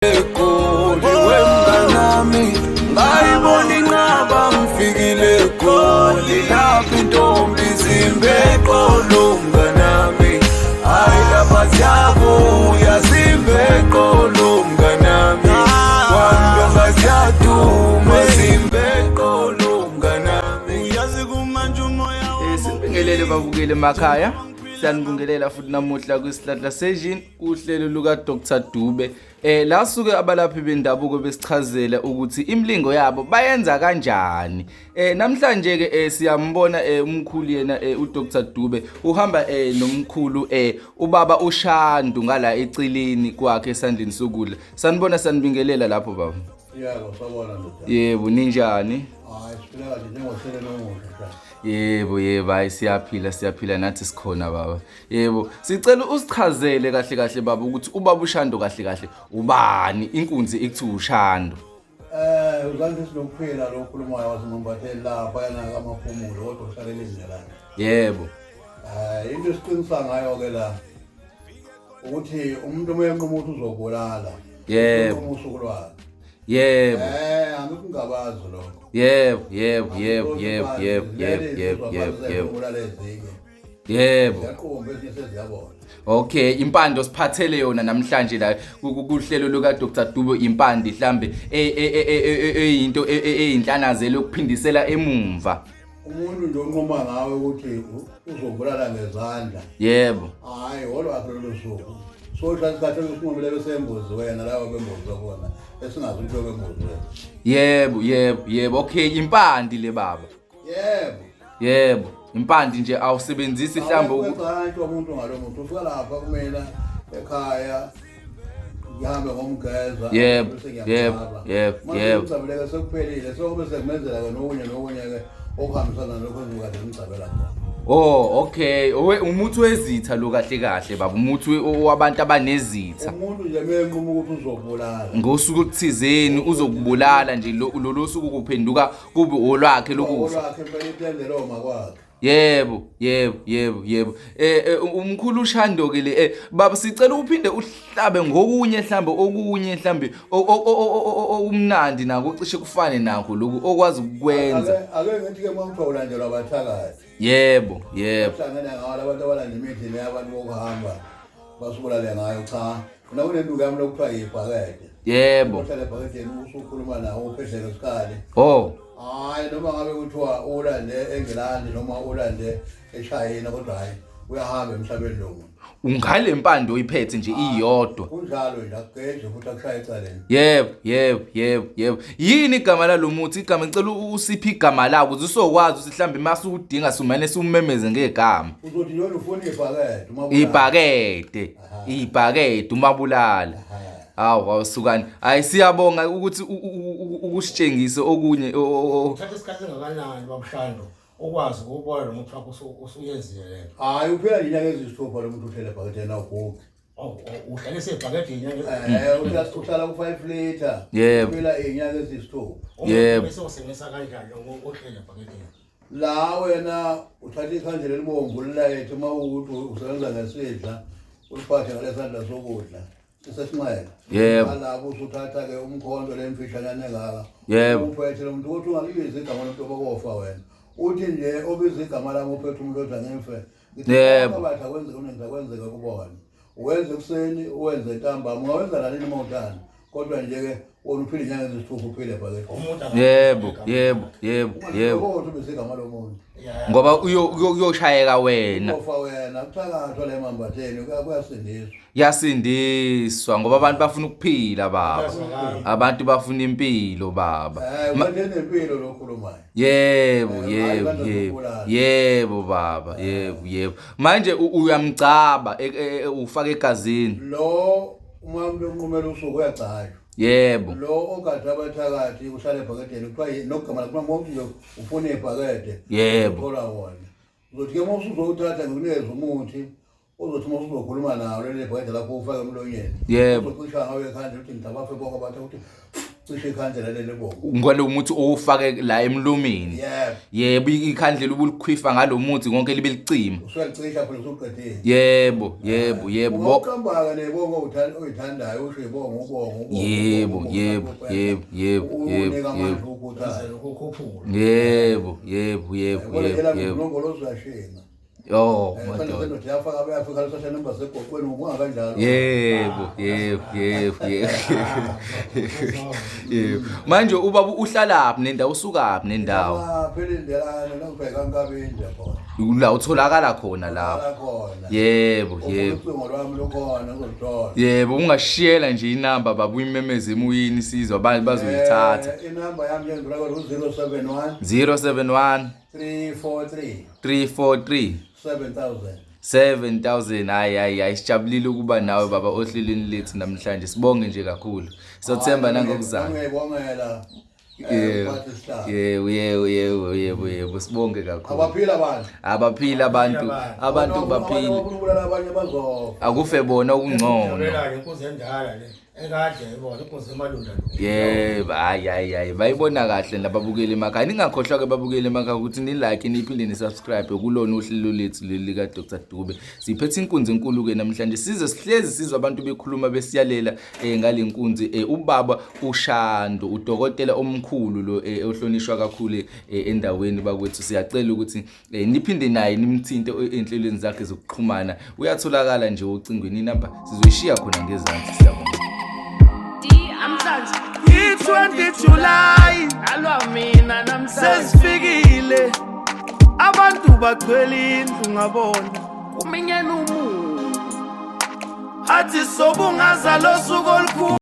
Egoli wemnganami ngayibona inqaba ngifikile egoli lapho intombi zimbeqolo mnganami hayi lapha ziyabuya zimbeqolo mnganami kwantombi ziyaduma zimbeqolo mnganami uyazi kumanje umoya sibingelele babukele emakhaya. Siyanibingelela futhi namuhla kwisihlandla session uhlelo luka Dr Dube. La suke abalaphi bendabuko besichazela ukuthi imlingo yabo bayenza kanjani. Namhlanje ke siyambona umkhulu yena uDr Dube uhamba nomkhulu ubaba uShandu ngala ecilini kwakhe esandleni sokudla. Sanibona sanibingelela lapho baba. Yebo, sawubona ndoda. Yebo ninjani? Hayi, siphila kahle njengohlelo lomuhle. Yebo hayi siyaphila nathi sikhona baba. Yebo sicela usichazele kahle baba ukuthi ubaba uShando kahle ubani inkunzi ekuthiwa uShando. Uzange sinokuphila lo khulumayo wasimambathela lapha yana kamaphumulo kodwa usalele indlela. Yebo. Into esiqinisa ngayo ke la ukuthi umuntu oyenquma ukuthi uzobulala. Yebo. Usuku lwakhe. Yebo. Angikungabazi lokho. Yebo. Yaqombe bese ziyabona. Okay, impando siphathele yona namhlanje la kuhlelo luka Dr Dube impandi mhlambe eyinto eyinhlanazelo yokuphindisela emumva. Umuntu nje onqoma ngawe ukuthi uzobulala ngezandla. Yebo. Hayi, olwakhe lo suku. So hlansikhathe usinqomele besembuzi wena lawa bembuzi khona. Esingazi into bembuzi wena. Yebo. Okay, impandi le baba. Yebo. Impandi nje awusebenzisi mhlambe ukwenza umuntu ngalomuntu ufika lapha kumela ekhaya ngihambe ngomgeza Yebo. Ngizabuleka sekuphelile sobe sekumenzela ke nokunye ke okuhambisana lokho ngikade ngicabela khona. Oh, okay. Umuthi wezitha lo kahle baba. Umuthi wabantu abanezitha. Umuntu nje menquma ukuthi uzobulala. Ngosuku okuthizeni uzokubulala nje lo suku kuphenduka kube olwakhe lokufa. Olwakhe impela itendele omakwakhe. Yebo. Umkhulu uShando ke le baba sicela uphinde uhlabe ngokunye mhlambe umnandi nako ucishe kufane nakho lokho okwazi ukwenza. Ake ngithi ke mangithola nje labathakazi. Yebo. Hlangana ngawo abantu abalanda imidlini yabantu bokuhamba basubulale ngayo cha. Kunenduku yami lokuthiwa ibhakede. Yebo. Uhlale ebhakedeni usukhuluma nawo uphehlele isikhali. Oh. Hayi noma ngabe kuthiwa ulande eNgilandi noma ulande eChina kodwa hayi uyahamba emhlabeni lo muntu. Ungale impando oyiphethe nje iyodwa. Kunjalo nje akugeje futhi akushaya ecaleni. Yebo. Yini igama lalomuthi? Igama ngicela usiphi igama lawo ukuze usokwazi ukuthi mhlambe mase udinga sumane sumemeze ngegama. Uzothi yona ufuna ibhakede, ibhakede umabulala. Hawu awusukani. Hayi siyabonga ukuthi ukusitshengise okunye uthatha isikhathi ngakanani babuShando okwazi ukubona lo muntu wakho usuyenzile lento. Hayi uphela inyanga ezisithupha lo muntu uhlele ebhakedeni awugugi. Uhlale esebhakede inyanga uhlala ku5 liter. Yebo. Uphela inyanga ezisithupha. Yebo. Bese usebenzisa kanjani ngohlele ebhakedeni? La wena uthatha ikhandlela elibomvu lilayethe mawukuthi usebenza ngesidla uliphathe ngalesandla sokudla. Sisesinxele. Yebo. Lapho usuthatha ke umkhonto lemfishanyane ngaka. Yebo. Uphethe lo muntu uthi ungalibiza igama lomuntu obokofa wena. Uthi nje obiza igama lami uphethe umuntu odla ngemfe. Yebo. Abatha kwenze kunenza kwenzeka kubona. Uwenze ekseni, uwenze ntambama, ungawenza nalini mawuthanda. Kodwa nje ke wona uphile inyanga ezisithupha uphile ebhakede. Yebo. Kodwa ubise igama lomuntu. Ngoba uyoshayeka wena. Ufa wena uthakathwa le mambatheni kuyasindiswa. Yasindiswa ngoba abantu bafuna ukuphila baba. Abantu bafuna impilo baba. Manje nempilo lo khulumayo. Yebo baba. Yebo. Manje uyamgcaba ufaka egazini. Lo umuntu onqumela usuku uyagcaywa. Yebo. Lo ogada abathakathi uhlala ebhakedeni kuthiwa nogama lakho umuntu nje ufuna ibhakede. Yebo. Thola wona. Uzothi ke mawusuze uthatha ngikunikeza umuthi uzothi mawusuzokhuluma nawo leli bhakede lapho ufaka emlonyeni. Yebo. Uzocisha ngawe ekhanda uthi ngidabafe bonke abantu ukuthi cishe ikhandlela leli bovu. Ngalo muthi owufake la emlomeni. Yebo ikhandlela ubulikhwifa ngalo muthi konke libe licima. Usuyalicisha phela usuqedile. Yebo. Uqamba ke nebongo oyithandayo usho ibongo ubongo. Yebo. Oh, madoda. Yebo. Manje ubaba uhlalaphi nendawo usukaphi nendawo? Phela indelana nangibheka kaNkabinde khona. La utholakala khona lapho. Yebo. Ucingo lwami lukhona ngizolithola. Yebo, ungashiyela nje inamba baba uyimemeze emoyeni isizwe abantu bazoyithatha. Inamba yami ngendlela ku 071 343 7000. Hayi sijabulile ukuba nawe baba ohlelweni lethu namhlanje. Sibonge nje kakhulu. Sothemba nangokuzayo. Ngiyibongela. Yebo, sibonge kakhulu. Abaphila abantu baphila. Akufe bona okungcono. Inkunzi endala le ekade yibona inkunzi emalunda. Yebo, hayi bayibona kahle lababukeli emakhaya. Ningakhohlwa ke babukeli emakhaya ukuthi ni like niphinde ni subscribe kulona uhlelo lethu leli ka Dr Dube. Siphethe inkunzi enkulu ke namhlanje. Sihlezi sizwe abantu bekhuluma besiyalela ngalenkunzi ubaba uShando udokotela omkhulu lo ohlonishwa kakhulu endaweni bakwethu. Siyacela ukuthi niphinde naye nimthinte enhlelweni zakhe zokuxhumana. Uyatholakala nje ocingweni inamba sizoyishiya khona ngezansi. Siyabonga. I-20 July alwa mina namhlanje sesifikile abantu bachwele indlu ngabona kuminyene umuntu athi sobungaza losuku olukhulu.